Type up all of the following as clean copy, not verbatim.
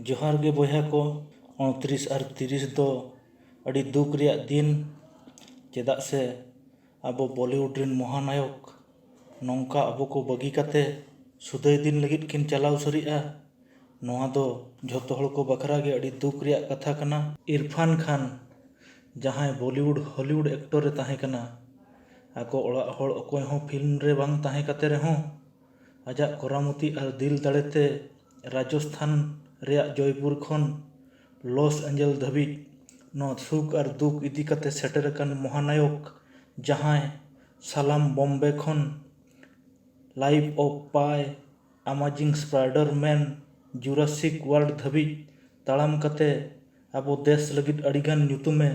जोहार गे बॉया को 29 और 30 दो अड़ी दुख रिया दिन चेदा से अब बॉलीवुड रिन महानायक नौका अब को बगी काते सुदय दिन लगित किन चलाव सरीआ नोआ दो झोतो हड़ को बखरा गे अड़ी दुख रिया कथा कना। इरफान खान जहां बॉलीवुड हॉलीवुड एक्टर रे ताहे कना आको ओड़ा हड़ अकोय हो फिल्म रे बांग ताहे काते रहो आजा करामती और दिल दाड़ेते राजस्थान रेया जयपुर खन लॉस एंजल धाबी नो सुख और दुख इदी काते सेटर कन महानायक जहां सालाम बॉम्बे खन Life of Pi Amazing Spiderman Jurassic World धाबी ताड़ाम काते अब देश लगित अड़ीगान ᱧᱩᱛᱩᱢᱮ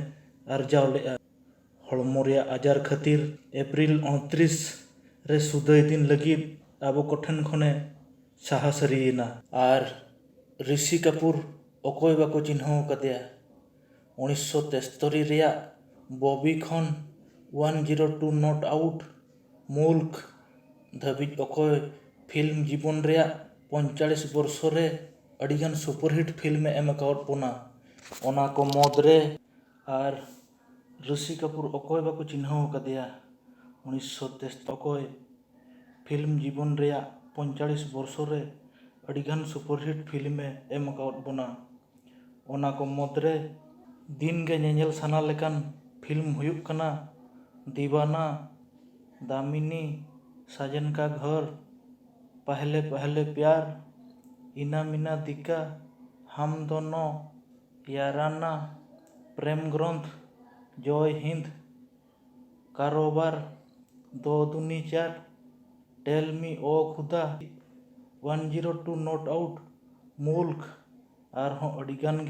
अर्जाव लेआ हड़मो रेया आजार खातिर एप्रिल 29 रे सुदय दिन लगित अब कोठन खने साहा सरीना और ऋषि कपूर अकोय बाको चिन्ह कदेया 1973 रेया बॉबी खन 102 नॉट आउट मुल्क धाबी अकोय फिल्म जीवन रेया 45 वर्ष रे अड़ीगान सुपरहिट फिल्म एम अकाउट पोना ओना को मोदरे और ऋषि कपूर अकोय बाको चिन्ह कदेया 1973 अकोय फिल्म जीवन रेया 45 वर्ष रे अड़ीगान सुपरहिट फिल्म एम अकाउट बोना ओना को मोदरे दिन गे नेनेल साना लेकान फिल्म हुयुक कना दीवाना दामिनी साजन का घर पहले पहले प्यार इना मीना दिक्का हम दोनों याराना प्रेम ग्रंथ जय हिंद कारोबार दो दुनी चार टेल मी ओ खुदा 102 नॉट आउट मुल्क और अड़ीगान